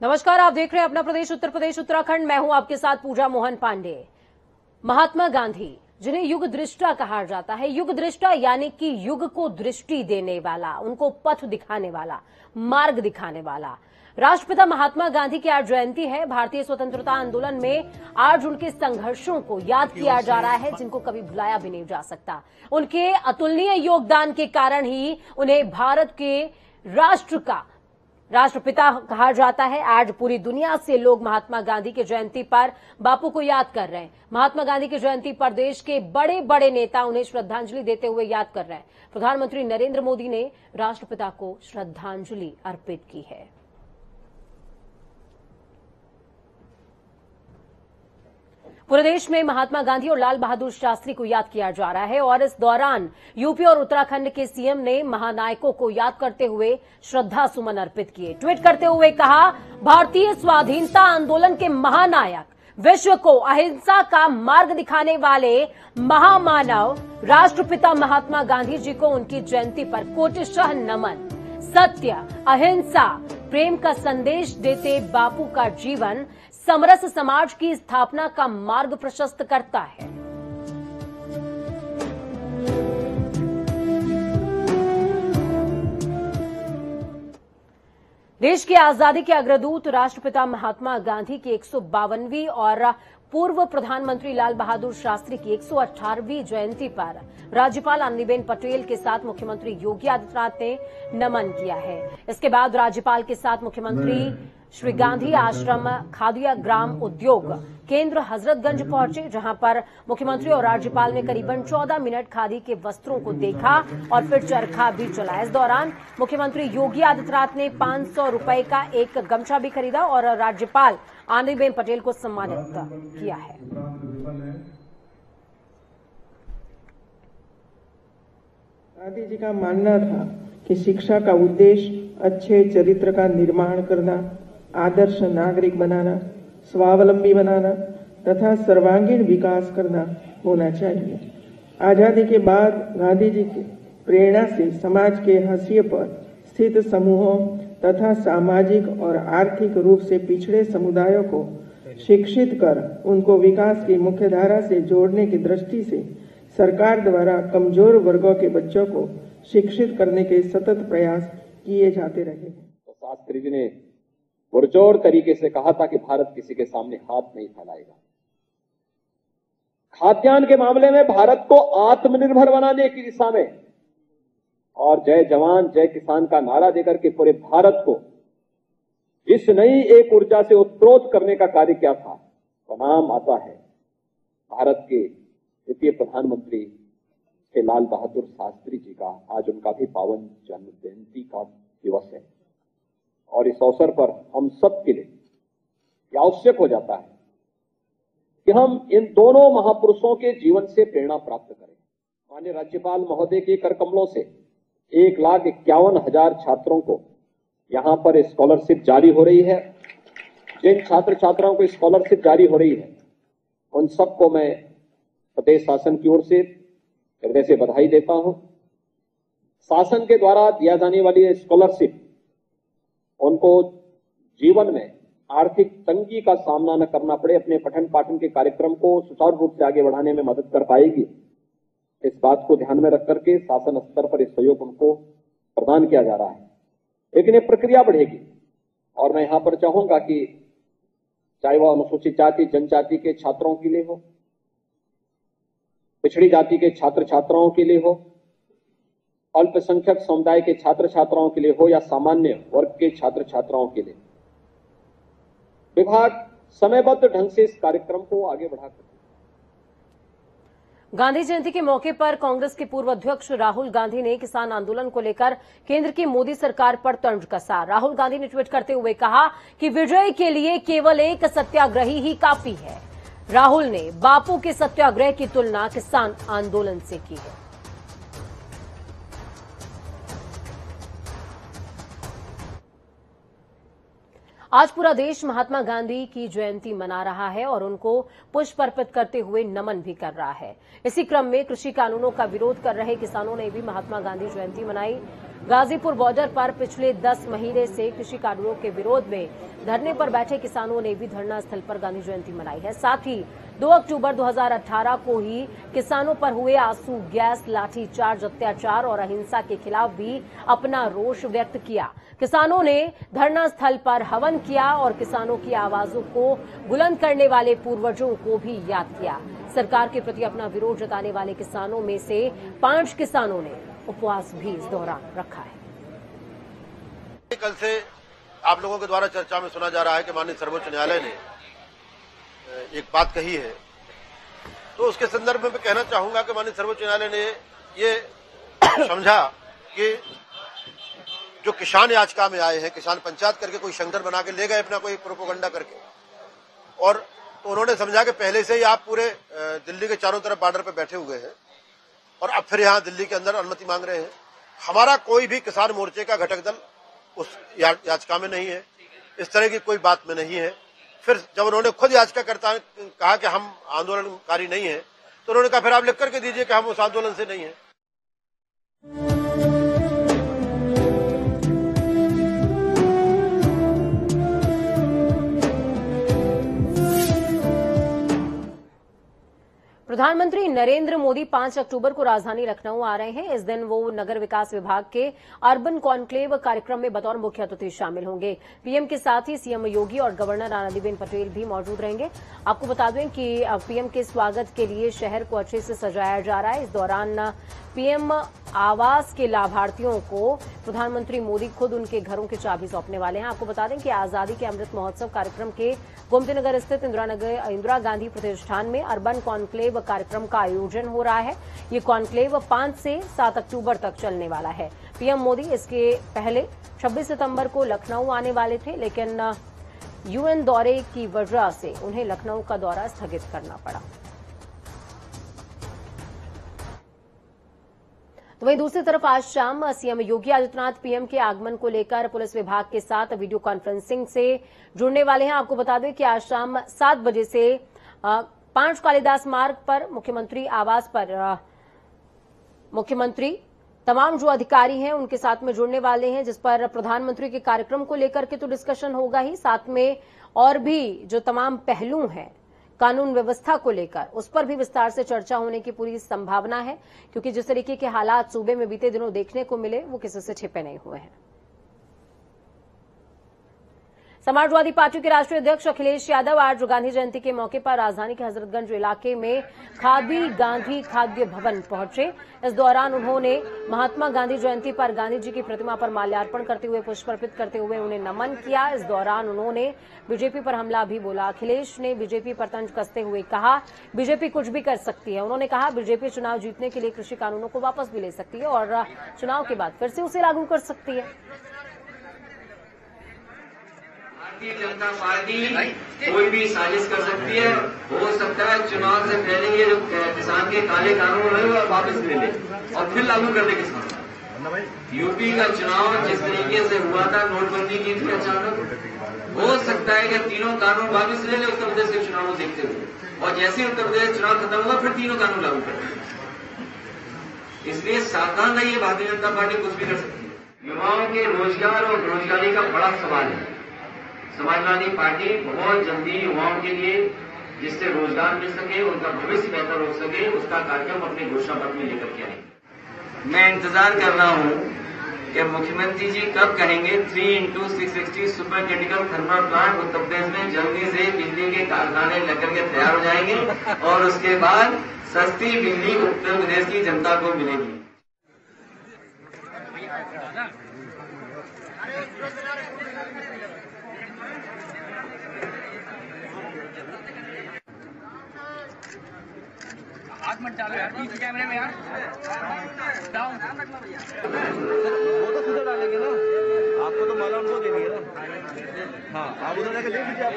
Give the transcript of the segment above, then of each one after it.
नमस्कार, आप देख रहे हैं अपना प्रदेश उत्तर प्रदेश उत्तराखंड। मैं हूं आपके साथ पूजा मोहन पांडे। महात्मा गांधी, जिन्हें युग दृष्टा कहा जाता है, युग दृष्टा यानी कि युग को दृष्टि देने वाला, उनको पथ दिखाने वाला, मार्ग दिखाने वाला। राष्ट्रपिता महात्मा गांधी की आज जयंती है। भारतीय स्वतंत्रता आंदोलन में आज उनके संघर्षों को याद किया जा रहा है, जिनको कभी भुलाया भी नहीं जा सकता। उनके अतुलनीय योगदान के कारण ही उन्हें भारत के राष्ट्र का राष्ट्रपिता कहा जाता है। आज पूरी दुनिया से लोग महात्मा गांधी की जयंती पर बापू को याद कर रहे हैं। महात्मा गांधी की जयंती पर देश के बड़े बड़े नेता उन्हें श्रद्धांजलि देते हुए याद कर रहे हैं। प्रधानमंत्री नरेंद्र मोदी ने राष्ट्रपिता को श्रद्धांजलि अर्पित की है। पूरे देश में महात्मा गांधी और लाल बहादुर शास्त्री को याद किया जा रहा है और इस दौरान यूपी और उत्तराखंड के सीएम ने महानायकों को याद करते हुए श्रद्धा सुमन अर्पित किए। ट्वीट करते हुए कहा, भारतीय स्वाधीनता आंदोलन के महानायक, विश्व को अहिंसा का मार्ग दिखाने वाले महामानव राष्ट्रपिता महात्मा गांधी जी को उनकी जयंती पर कोटिशः नमन। सत्य, अहिंसा, प्रेम का संदेश देते बापू का जीवन समरस समाज की स्थापना का मार्ग प्रशस्त करता है। देश की आजादी के अग्रदूत राष्ट्रपिता महात्मा गांधी की 152वीं और पूर्व प्रधानमंत्री लाल बहादुर शास्त्री की 118वीं जयंती पर राज्यपाल आनंदीबेन पटेल के साथ मुख्यमंत्री योगी आदित्यनाथ ने नमन किया है। इसके बाद राज्यपाल के साथ मुख्यमंत्री श्री गांधी आश्रम खादिया ग्राम उद्योग केंद्र हजरतगंज पहुंचे, जहां पर मुख्यमंत्री और राज्यपाल ने करीबन 14 मिनट खादी के वस्त्रों को देखा और फिर चरखा भी चलाया। इस दौरान मुख्यमंत्री योगी आदित्यनाथ ने 500 रुपए का एक गमछा भी खरीदा और राज्यपाल आनंदीबेन पटेल को सम्मानित किया है। गांधी जी का मानना था कि शिक्षा का उद्देश्य अच्छे चरित्र का निर्माण करना, आदर्श नागरिक बनाना, स्वावलंबी बनाना तथा सर्वांगीण विकास करना होना चाहिए। आजादी के बाद गांधी जी की प्रेरणा से समाज के हाशिए पर स्थित समूहों तथा सामाजिक और आर्थिक रूप से पिछड़े समुदायों को शिक्षित कर उनको विकास की मुख्यधारा से जोड़ने की दृष्टि से सरकार द्वारा कमजोर वर्गों के बच्चों को शिक्षित करने के सतत प्रयास किए जाते रहे। तो शास्त्री जी ने पुरजोर तरीके से कहा था कि भारत किसी के सामने हाथ नहीं फैलाएगा। खाद्यान्न के मामले में भारत को आत्मनिर्भर बनाने की दिशा में और जय जवान जय किसान का नारा देकर के पूरे भारत को इस नई एक ऊर्जा से उत्प्रोत करने का कार्य किया था। तो नाम आता है भारत के द्वितीय प्रधानमंत्री श्री लाल बहादुर शास्त्री जी का। आज उनका भी पावन जन्म जयंती का दिवस है और इस अवसर पर हम सब के लिए आवश्यक हो जाता है कि हम इन दोनों महापुरुषों के जीवन से प्रेरणा प्राप्त करें। माननीय राज्यपाल महोदय के कर कमलों से 1,51,000 छात्रों को यहां पर स्कॉलरशिप जारी हो रही है। जिन छात्र छात्राओं को स्कॉलरशिप जारी हो रही है उन सबको मैं प्रदेश शासन की ओर से हृदय से बधाई देता हूं। शासन के द्वारा दिया जाने वाली स्कॉलरशिप उनको जीवन में आर्थिक तंगी का सामना न करना पड़े, अपने पठन पाठन के कार्यक्रम को सुचारू रूप से आगे बढ़ाने में मदद कर पाएगी। इस बात को ध्यान में रख करके शासन स्तर पर इस सहयोग उनको प्रदान किया जा रहा है। लेकिन ये प्रक्रिया बढ़ेगी और मैं यहां पर चाहूंगा कि चाहे वह अनुसूचित जाति जनजाति के छात्रों के लिए हो, पिछड़ी जाति के छात्र छात्राओं के लिए हो, अल्पसंख्यक समुदाय के छात्र छात्राओं के लिए हो या सामान्य वर्ग के छात्र छात्राओं के लिए, विभाग समयबद्ध ढंग से इस कार्यक्रम को आगे बढ़ाकर। गांधी जयंती के मौके पर कांग्रेस के पूर्व अध्यक्ष राहुल गांधी ने किसान आंदोलन को लेकर केंद्र की मोदी सरकार पर तंज कसा। राहुल गांधी ने ट्वीट करते हुए कहा कि विजय के लिए केवल एक सत्याग्रही ही काफी है। राहुल ने बापू के सत्याग्रह की तुलना किसान आंदोलन से की है। आज पूरा देश महात्मा गांधी की जयंती मना रहा है और उनको पुष्प अर्पित करते हुए नमन भी कर रहा है। इसी क्रम में कृषि कानूनों का विरोध कर रहे किसानों ने भी महात्मा गांधी जयंती मनाई। गाजीपुर बॉर्डर पर पिछले 10 महीने से कृषि कानूनों के विरोध में धरने पर बैठे किसानों ने भी धरना स्थल पर गांधी जयंती मनाई है। साथ ही 2 अक्टूबर 2018 को ही किसानों पर हुए आंसू गैस, लाठीचार्ज, अत्याचार और अहिंसा के खिलाफ भी अपना रोष व्यक्त किया। किसानों ने धरना स्थल पर हवन किया और किसानों की आवाजों को बुलंद करने वाले पूर्वजों को भी याद किया। सरकार के प्रति अपना विरोध जताने वाले किसानों में से 5 किसानों ने उपवास भी इस दौरान रखा है। कल से आप लोगों के द्वारा चर्चा में सुना जा रहा है कि माननीय सर्वोच्च न्यायालय ने एक बात कही है, तो उसके संदर्भ में मैं कहना चाहूंगा कि माननीय सर्वोच्च न्यायालय ने ये समझा कि जो किसान याचिका में आए हैं, किसान पंचायत करके कोई संगठन बना के ले गए अपना कोई प्रोपोगंडा करके, और तो उन्होंने समझा कि पहले से ही आप पूरे दिल्ली के चारों तरफ बॉर्डर पे बैठे हुए हैं और अब फिर यहाँ दिल्ली के अंदर अनुमति मांग रहे हैं। हमारा कोई भी किसान मोर्चे का घटक दल उस याचिका में नहीं है, इस तरह की कोई बात में नहीं है। फिर जब उन्होंने खुद याचिकाकर्ता ने कहा कि हम आंदोलनकारी नहीं है, तो उन्होंने कहा फिर आप लिख करके दीजिए कि हम उस आंदोलन से नहीं है। प्रधानमंत्री नरेंद्र मोदी 5 अक्टूबर को राजधानी लखनऊ आ रहे हैं। इस दिन वो नगर विकास विभाग के अर्बन कॉन्क्लेव कार्यक्रम में बतौर मुख्य अतिथि शामिल होंगे। पीएम के साथ ही सीएम योगी और गवर्नर आनंदीबेन पटेल भी मौजूद रहेंगे। आपको बता दें कि पीएम के स्वागत के लिए शहर को अच्छे से सजाया जा रहा है। इस दौरान पीएम आवास के लाभार्थियों को प्रधानमंत्री मोदी खुद उनके घरों की चाबी सौंपने वाले हैं। आपको बता दें कि आजादी के अमृत महोत्सव कार्यक्रम के गोमती नगर स्थित इंदिरा गांधी प्रतिष्ठान में अर्बन कॉन्क्लेव कार्यक्रम का आयोजन हो रहा है। ये कॉन्क्लेव 5 से 7 अक्टूबर तक चलने वाला है। पीएम मोदी इसके पहले 26 सितंबर को लखनऊ आने वाले थे, लेकिन यूएन दौरे की वजह से उन्हें लखनऊ का दौरा स्थगित करना पड़ा। तो वहीं दूसरी तरफ आज शाम सीएम योगी आदित्यनाथ पीएम के आगमन को लेकर पुलिस विभाग के साथ वीडियो कॉन्फ्रेंसिंग से जुड़ने वाले हैं। आपको बता दें कि आज शाम 7 बजे से 5 कालिदास मार्ग पर मुख्यमंत्री आवास पर मुख्यमंत्री तमाम जो अधिकारी हैं उनके साथ में जुड़ने वाले हैं, जिस पर प्रधानमंत्री के कार्यक्रम को लेकर के तो डिस्कशन होगा ही, साथ में और भी जो तमाम पहलू हैं कानून व्यवस्था को लेकर उस पर भी विस्तार से चर्चा होने की पूरी संभावना है, क्योंकि जिस तरीके के हालात सूबे में बीते दिनों देखने को मिले वो किसी से छिपे नहीं हुए हैं। समाजवादी पार्टी के राष्ट्रीय अध्यक्ष अखिलेश यादव आज गांधी जयंती के मौके पर राजधानी के हजरतगंज इलाके में खादी गांधी खाद्य भवन पहुंचे। इस दौरान उन्होंने महात्मा गांधी जयंती पर गांधी जी की प्रतिमा पर माल्यार्पण करते हुए पुष्प अर्पित करते हुए उन्हें नमन किया। इस दौरान उन्होंने बीजेपी पर हमला भी बोला। अखिलेश ने बीजेपी पर तंज कसते हुए कहा बीजेपी कुछ भी कर सकती है। उन्होंने कहा बीजेपी चुनाव जीतने के लिए कृषि कानूनों को वापस भी ले सकती है और चुनाव के बाद फिर से उसे लागू कर सकती है। भारतीय जनता पार्टी कोई भी साजिश कर सकती है। हो सकता है चुनाव से पहले ये जो किसान के काले कानून है वो वापस ले ले और फिर लागू कर दे किसान। यूपी का चुनाव जिस तरीके से हुआ था, नोटबंदी की थी अचानक, हो सकता है कि तीनों कानून वापस ले ले उत्तर प्रदेश के चुनाव को देखते हुए, और जैसे उत्तर प्रदेश चुनाव खत्म हुआ फिर तीनों कानून लागू कर दे। इसलिए सावधान रहिए, भारतीय जनता पार्टी कुछ भी कर सकती है। युवाओं के रोजगार और बेरोजगारी का बड़ा सवाल है। समाजवादी पार्टी बहुत जल्दी युवाओं के लिए जिससे रोजगार मिल सके, उनका भविष्य बेहतर हो सके, उसका कार्यक्रम अपने घोषणा पत्र में लेकर के आएंगे। मैं इंतजार कर रहा हूं कि मुख्यमंत्री जी कब कहेंगे 3x660 super critical thermal plant Uttar Pradesh में जल्दी से बिजली के कारखाने लगकर के तैयार हो जाएंगे और उसके बाद सस्ती बिजली उत्तर प्रदेश की जनता को मिलेगी। हाथ मत डालो यार, पीछे कैमरे में यार, डाउन वो तो सीधा डालेंगे ना, आपको तो माला उनको देनी है ना। हाँ, आप उधर जाके देख लीजिए। आप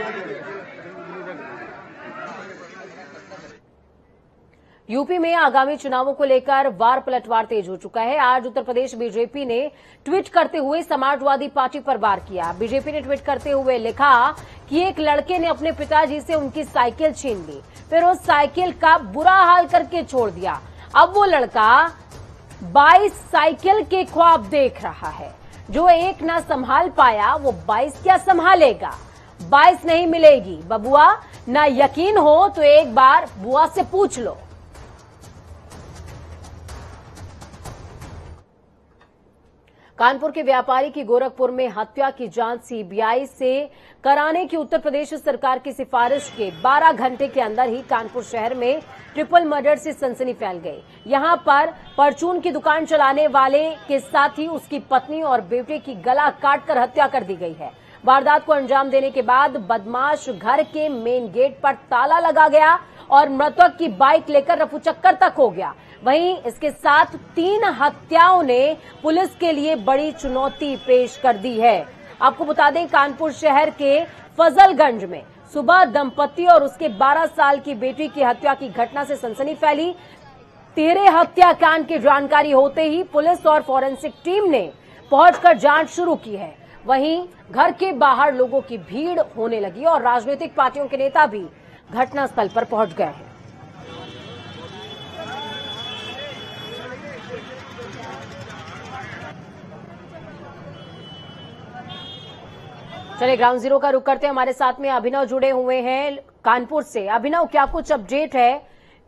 यूपी में आगामी चुनावों को लेकर वार पलटवार तेज हो चुका है। आज उत्तर प्रदेश बीजेपी ने ट्वीट करते हुए समाजवादी पार्टी पर वार किया। बीजेपी ने ट्वीट करते हुए लिखा कि एक लड़के ने अपने पिताजी से उनकी साइकिल छीन ली, फिर उस साइकिल का बुरा हाल करके छोड़ दिया। अब वो लड़का 22 साइकिल के ख्वाब देख रहा है। जो एक ना संभाल पाया वो 22 क्या संभालेगा। 22 नहीं मिलेगी बबुआ, ना यकीन हो तो एक बार बुआ से पूछ लो। कानपुर के व्यापारी की गोरखपुर में हत्या की जांच सीबीआई से कराने की उत्तर प्रदेश सरकार की सिफारिश के 12 घंटे के अंदर ही कानपुर शहर में ट्रिपल मर्डर से सनसनी फैल गई। यहां पर परचून की दुकान चलाने वाले के साथ ही उसकी पत्नी और बेटे की गला काटकर हत्या कर दी गई है। वारदात को अंजाम देने के बाद बदमाश घर के मेन गेट पर ताला लगा गया और मृतक की बाइक लेकर रफूचक्कर तक हो गया। वहीं इसके साथ 3 हत्याओं ने पुलिस के लिए बड़ी चुनौती पेश कर दी है। आपको बता दें, कानपुर शहर के फजलगंज में सुबह दंपति और उसके 12 साल की बेटी की हत्या की घटना से सनसनी फैली। 13 हत्याकांड की जानकारी होते ही पुलिस और फॉरेंसिक टीम ने पहुंचकर जांच शुरू की है। वहीं घर के बाहर लोगों की भीड़ होने लगी और राजनीतिक पार्टियों के नेता भी घटनास्थल पर पहुंच गए हैं। चलिए ग्राउंड जीरो का रुख करते हैं। हमारे साथ में अभिनव जुड़े हुए हैं कानपुर से। अभिनव, क्या कुछ अपडेट है?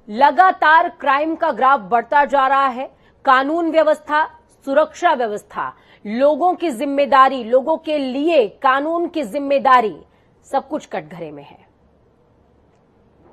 लगातार क्राइम का ग्राफ बढ़ता जा रहा है। कानून व्यवस्था, सुरक्षा व्यवस्था, लोगों की जिम्मेदारी, लोगों के लिए कानून की जिम्मेदारी, सब कुछ कटघरे में है।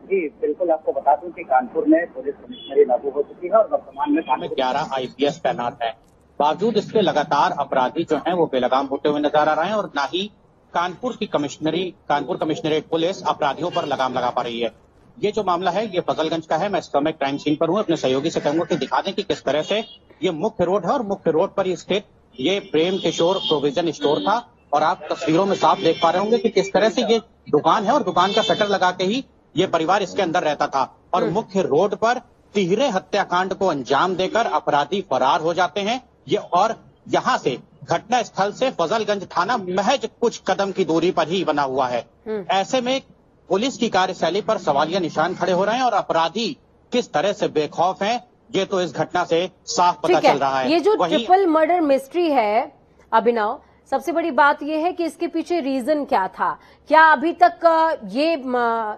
जी बिल्कुल, आपको बता दूं कि कानपुर में पुलिस कमिश्नरी लागू हो चुकी है और वर्तमान में 11 IPS तैनात है। बावजूद इसके लगातार अपराधी जो हैं वो बेलगाम होते हुए नजर आ रहे हैं और ना ही कानपुर कमिश्नरेट पुलिस अपराधियों पर लगाम लगा पा रही है। ये जो मामला है ये फजलगंज का है। मैं इस समय क्राइम सीन पर हूँ। अपने सहयोगी से कहूंगा कि दिखा दें कि किस तरह से ये मुख्य रोड है और मुख्य रोड पर स्थित ये प्रेम किशोर प्रोविजन स्टोर था और आप तस्वीरों में साफ देख पा रहे होंगे कि किस तरह से ये दुकान है और दुकान का शटर लगा के ही ये परिवार इसके अंदर रहता था। और मुख्य रोड पर 13 हत्याकांड को अंजाम देकर अपराधी फरार हो जाते हैं। ये और यहाँ से घटना स्थल से फजलगंज थाना महज कुछ कदम की दूरी पर ही बना हुआ है। ऐसे में पुलिस की कार्यशैली पर सवालिया निशान खड़े हो रहे हैं और अपराधी किस तरह से बेखौफ हैं, ये तो इस घटना से साफ पता चल रहा है। ये जो ट्रिपल मर्डर मिस्ट्री है अभिनव, सबसे बड़ी बात यह है कि इसके पीछे रीजन क्या था? क्या अभी तक ये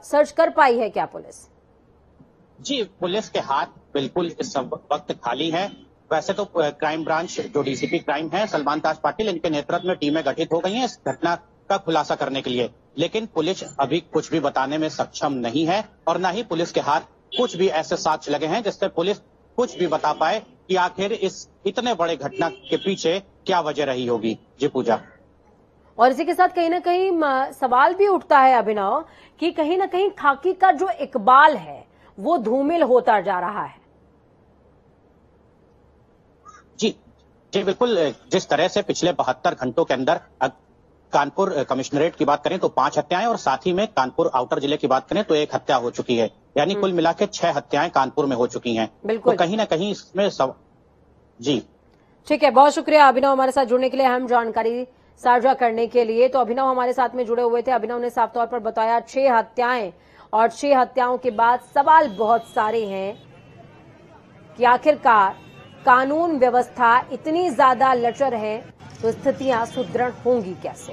सर्च कर पाई है क्या पुलिस? जी, पुलिस के हाथ बिल्कुल इस वक्त खाली है। वैसे तो क्राइम ब्रांच जो डीसीपी क्राइम है सलमान ताज पाटिल, इनके नेतृत्व में टीमें गठित हो गई हैं इस घटना का खुलासा करने के लिए, लेकिन पुलिस अभी कुछ भी बताने में सक्षम नहीं है और न ही पुलिस के हाथ कुछ भी ऐसे साक्ष्य लगे हैं जिससे पुलिस कुछ भी बता पाए कि आखिर इस इतने बड़े घटना के पीछे क्या वजह रही होगी। जी पूजा, और इसी के साथ कहीं ना कहीं सवाल भी उठता है अभिनव कि कहीं ना कहीं खाकी का जो इकबाल है वो धूमिल होता जा रहा है। जी बिल्कुल, जिस तरह से पिछले 72 घंटों के अंदर कानपुर कमिश्नरेट की बात करें तो 5 हत्याएं और साथ ही में कानपुर आउटर जिले की बात करें तो 1 हत्या हो चुकी है, यानी कुल मिला के 6 हत्याएं कानपुर में हो चुकी हैं। तो कहीं ना कहीं इसमें जी ठीक है, बहुत शुक्रिया अभिनव हमारे साथ जुड़ने के लिए, अहम जानकारी साझा करने के लिए। तो अभिनव हमारे साथ में जुड़े हुए थे। अभिनव ने साफ तौर पर बताया 6 हत्याएं और 6 हत्याओं के बाद सवाल बहुत सारे हैं कि आखिरकार कानून व्यवस्था इतनी ज्यादा लचर है तो स्थितियां सुदृढ़ होंगी कैसे?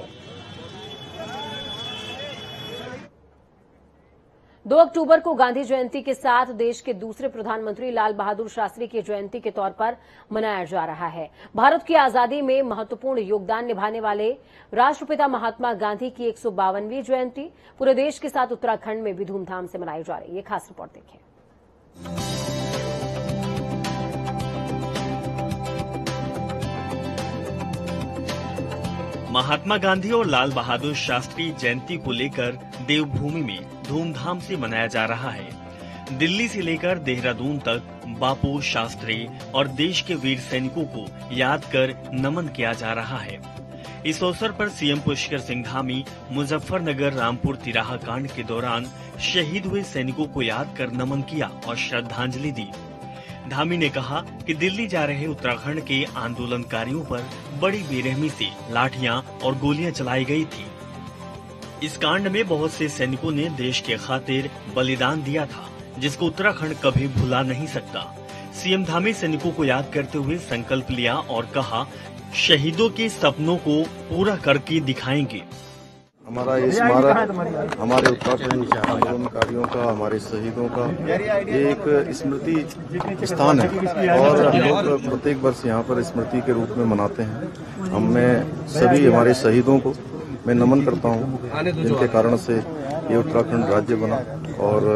2 अक्टूबर को गांधी जयंती के साथ देश के दूसरे प्रधानमंत्री लाल बहादुर शास्त्री की जयंती के तौर पर मनाया जा रहा है। भारत की आजादी में महत्वपूर्ण योगदान निभाने वाले राष्ट्रपिता महात्मा गांधी की 152वीं जयंती पूरे देश के साथ उत्तराखंड में भी धूमधाम से मनाई जा रही है। ये खास रिपोर्ट देखिए। महात्मा गांधी और लाल बहादुर शास्त्री जयंती को लेकर देवभूमि में धूमधाम से मनाया जा रहा है। दिल्ली से लेकर देहरादून तक बापू, शास्त्री और देश के वीर सैनिकों को याद कर नमन किया जा रहा है। इस अवसर पर सीएम पुष्कर सिंह धामी मुजफ्फरनगर रामपुर तिराहा कांड के दौरान शहीद हुए सैनिकों को याद कर नमन किया और श्रद्धांजलि दी। धामी ने कहा कि दिल्ली जा रहे उत्तराखंड के आंदोलनकारियों पर बड़ी बेरहमी से लाठियां और गोलियां चलाई गई थी। इस कांड में बहुत से सैनिकों ने देश के खातिर बलिदान दिया था, जिसको उत्तराखंड कभी भुला नहीं सकता। सीएम धामी सैनिकों को याद करते हुए संकल्प लिया और कहा, शहीदों के सपनों को पूरा करके दिखाएंगे। हमारा ये स्मारक हमारे उत्तराखंड आंदोलनकारियों का, हमारे शहीदों का ये एक स्मृति स्थान है और हम लोग प्रत्येक वर्ष यहाँ पर स्मृति के रूप में मनाते हैं। मैं सभी हमारे शहीदों को मैं नमन करता हूँ, जिनके कारण से ये उत्तराखंड राज्य बना। और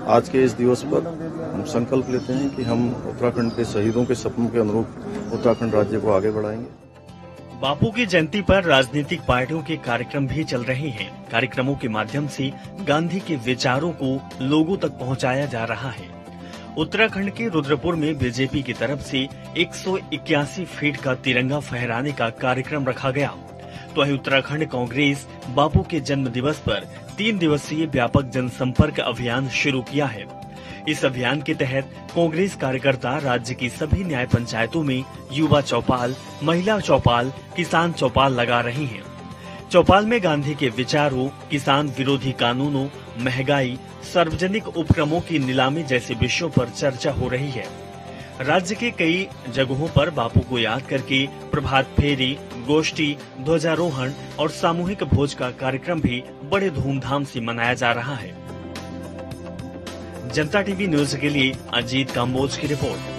आज के इस दिवस पर हम संकल्प लेते हैं कि हम उत्तराखंड के शहीदों के सपनों के अनुरूप उत्तराखंड राज्य को आगे बढ़ाएंगे। बापू की जयंती पर राजनीतिक पार्टियों के कार्यक्रम भी चल रहे हैं। कार्यक्रमों के माध्यम से गांधी के विचारों को लोगों तक पहुंचाया जा रहा है। उत्तराखंड के रुद्रपुर में बीजेपी की तरफ से 181 फीट का तिरंगा फहराने का कार्यक्रम रखा गया। तो वहीं उत्तराखंड कांग्रेस बापू के जन्म दिवस पर 3 दिवसीय व्यापक जनसंपर्क अभियान शुरू किया है। इस अभियान के तहत कांग्रेस कार्यकर्ता राज्य की सभी न्याय पंचायतों में युवा चौपाल, महिला चौपाल, किसान चौपाल लगा रही हैं। चौपाल में गांधी के विचारों, किसान विरोधी कानूनों, महंगाई, सार्वजनिक उपक्रमों की नीलामी जैसे विषयों पर चर्चा हो रही है। राज्य के कई जगहों पर बापू को याद करके प्रभात फेरी, गोष्ठी, ध्वजारोहण और सामूहिक भोज का कार्यक्रम भी बड़े धूमधाम से मनाया जा रहा है। जनता टीवी न्यूज के लिए अजीत काम्बोज की रिपोर्ट।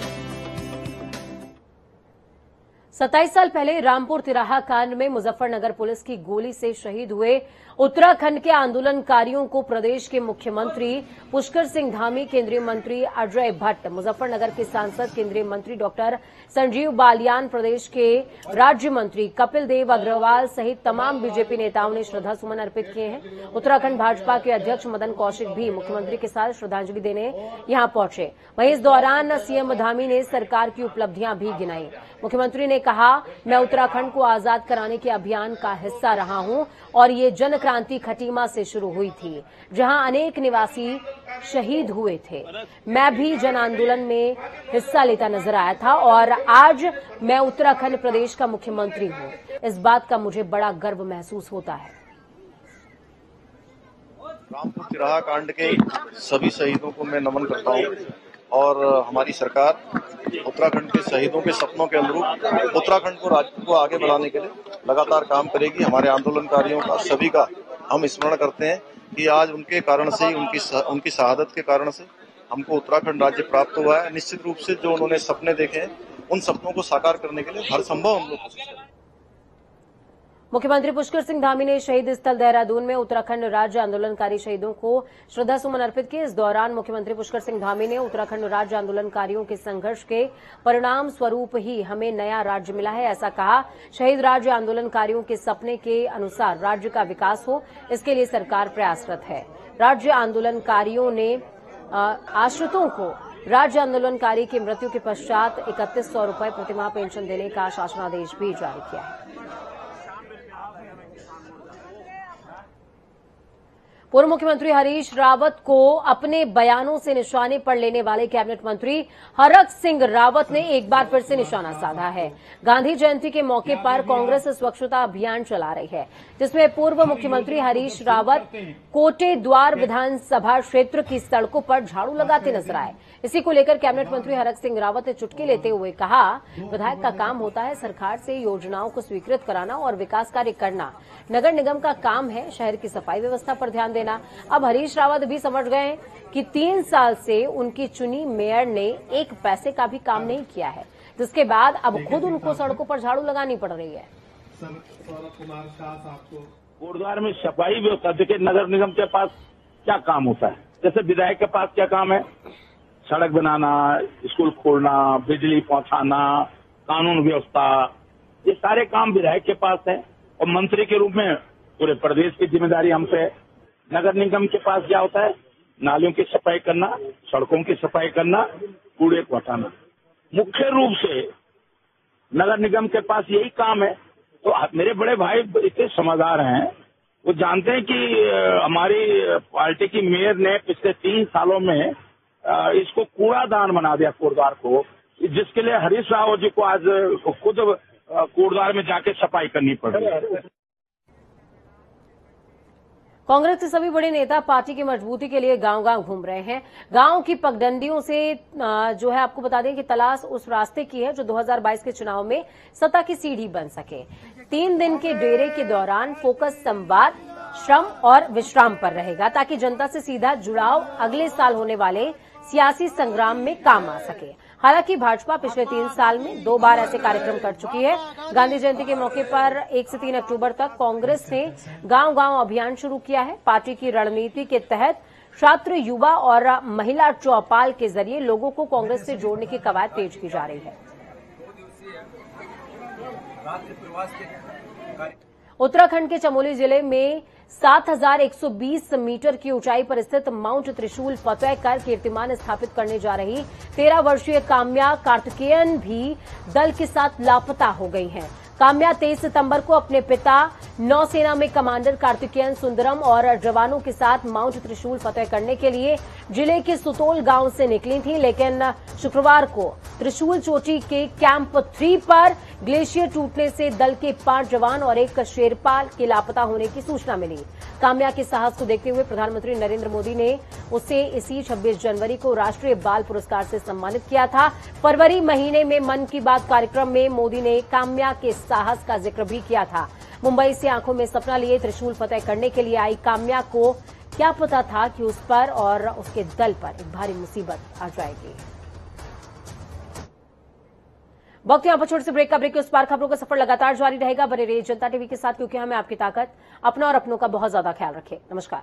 27 साल पहले रामपुर तिराहा कांड में मुजफ्फरनगर पुलिस की गोली से शहीद हुए उत्तराखंड के आंदोलनकारियों को प्रदेश के मुख्यमंत्री पुष्कर सिंह धामी, केंद्रीय मंत्री अजय भट्ट, मुजफ्फरनगर के सांसद केंद्रीय मंत्री डॉक्टर संजीव बालियान, प्रदेश के राज्य मंत्री कपिल देव अग्रवाल सहित तमाम बीजेपी नेताओं ने श्रद्धासुमन अर्पित किए हैं। उत्तराखंड भाजपा के अध्यक्ष मदन कौशिक भी मुख्यमंत्री के साथ श्रद्धांजलि देने यहां पहुंचे। वहीं इस दौरान सीएम धामी ने सरकार की उपलब्धियां भी गिनाई। मुख्यमंत्री ने कहा, मैं उत्तराखंड को आजाद कराने के अभियान का हिस्सा रहा हूं और ये जन क्रांति खटीमा से शुरू हुई थी, जहां अनेक निवासी शहीद हुए थे। मैं भी जन आंदोलन में हिस्सा लेता नजर आया था और आज मैं उत्तराखंड प्रदेश का मुख्यमंत्री हूं। इस बात का मुझे बड़ा गर्व महसूस होता है। रामपुर तिराहा कांड के सभी शहीदों को मैं नमन करता हूं और हमारी सरकार उत्तराखंड के शहीदों के सपनों के अनुरूप उत्तराखंड को राज्य को आगे बढ़ाने के लिए लगातार काम करेगी। हमारे आंदोलनकारियों का, सभी का हम स्मरण करते हैं कि आज उनके कारण से, उनकी शहादत के कारण से हमको उत्तराखंड राज्य प्राप्त हुआ है। निश्चित रूप से जो उन्होंने सपने देखे हैं, उन सपनों को साकार करने के लिए हर संभव हम लोग कोशिश करेंगे। मुख्यमंत्री पुष्कर सिंह धामी ने शहीद स्थल देहरादून में उत्तराखंड राज्य आंदोलनकारी शहीदों को श्रद्धासुमन अर्पित किए। इस दौरान मुख्यमंत्री पुष्कर सिंह धामी ने उत्तराखंड राज्य आंदोलनकारियों के संघर्ष के परिणाम स्वरूप ही हमें नया राज्य मिला है, ऐसा कहा। शहीद राज्य आंदोलनकारियों के सपने के अनुसार राज्य का विकास हो, इसके लिए सरकार प्रयासरत है। राज्य आंदोलनकारियों ने आश्रितों को राज्य आंदोलनकारी की मृत्यु के पश्चात 3100 रुपए प्रतिमाह पेंशन देने का शासनादेश भी जारी किया है। पूर्व मुख्यमंत्री हरीश रावत को अपने बयानों से निशाने पर लेने वाले कैबिनेट मंत्री हरक सिंह रावत ने एक बार फिर से निशाना साधा है। गांधी जयंती के मौके पर कांग्रेस स्वच्छता अभियान चला रही है, जिसमें पूर्व मुख्यमंत्री हरीश रावत कोटे द्वार विधानसभा क्षेत्र की सड़कों पर झाड़ू लगाते नजर आए। इसी को लेकर कैबिनेट मंत्री हरक सिंह रावत ने चुटकी लेते हुए कहा, विधायक का काम होता है सरकार से योजनाओं को स्वीकृत कराना और विकास कार्य करना। नगर निगम का काम है शहर की सफाई व्यवस्था पर ध्यान देना। अब हरीश रावत भी समझ गए कि 3 साल से उनकी चुनी मेयर ने 1 पैसे का भी काम नहीं किया है, जिसके बाद अब खुद उनको सड़कों पर झाड़ू लगानी पड़ रही है। कोटद्वार में सफाई व्यवस्था, देखिए नगर निगम के पास क्या काम होता है, जैसे विधायक के पास क्या काम है, सड़क बनाना, स्कूल खोलना, बिजली पहुंचाना, कानून व्यवस्था, ये सारे काम विधायक के पास है। और मंत्री के रूप में पूरे प्रदेश की जिम्मेदारी हम पे है। नगर निगम के पास क्या होता है, नालियों की सफाई करना, सड़कों की सफाई करना, कूड़े को हटाना। मुख्य रूप से नगर निगम के पास यही काम है। तो मेरे बड़े भाई इतने समझदार हैं, वो जानते हैं कि हमारी पार्टी की मेयर ने पिछले 3 सालों में इसको कूड़ादान बना दिया कोटद्वार को, जिसके लिए हरीश रावत जी को आज खुद कोटद्वार में जाके सफाई करनी पड़ रही है। कांग्रेस के सभी बड़े नेता पार्टी की मजबूती के लिए गांव-गांव घूम रहे हैं। गांव की पगडंडियों से जो है आपको बता दें कि तलाश उस रास्ते की है जो 2022 के चुनाव में सत्ता की सीढ़ी बन सके। 3 दिन के डेरे के दौरान फोकस संवाद, श्रम और विश्राम पर रहेगा ताकि जनता से सीधा जुड़ाव अगले साल होने वाले सियासी संग्राम में काम आ सके। हालांकि भाजपा पिछले 3 साल में 2 बार ऐसे कार्यक्रम कर चुकी है। गांधी जयंती के मौके पर 1 से 3 अक्टूबर तक कांग्रेस ने गांव-गांव अभियान शुरू किया है। पार्टी की रणनीति के तहत छात्र, युवा और महिला चौपाल के जरिए लोगों को कांग्रेस से जोड़ने की कवायद तेज की जा रही है। उत्तराखंड के चमोली जिले में 7,120 मीटर की ऊंचाई पर स्थित माउंट त्रिशूल फतह कर कीर्तिमान स्थापित करने जा रही 13 वर्षीय काम्या कार्तिकेयन भी दल के साथ लापता हो गई हैं। काम्या 23 सितंबर को अपने पिता नौसेना में कमांडर कार्तिकेयन सुंदरम और जवानों के साथ माउंट त्रिशूल फतह करने के लिए जिले के सुतोल गांव से निकली थी, लेकिन शुक्रवार को त्रिशूल चोटी के कैंप 3 पर ग्लेशियर टूटने से दल के 5 जवान और एक शेरपा के लापता होने की सूचना मिली। काम्या के साहस को देखते हुए प्रधानमंत्री नरेंद्र मोदी ने उसे इसी 26 जनवरी को राष्ट्रीय बाल पुरस्कार से सम्मानित किया था। फरवरी महीने में मन की बात कार्यक्रम में मोदी ने काम्या के साहस का जिक्र भी किया था। मुंबई से आंखों में सपना लिए त्रिशूल फतह करने के लिए आई काम्या को क्या पता था कि उस पर और उसके दल पर एक भारी मुसीबत आ जाएगी। वक्त यहां पर छोटे से ब्रेक के उस पार खबरों का सफर लगातार जारी रहेगा। बने रहिए जनता टीवी के साथ, क्योंकि हमें आपकी ताकत, अपना और अपनों का बहुत ज्यादा ख्याल रखें। नमस्कार।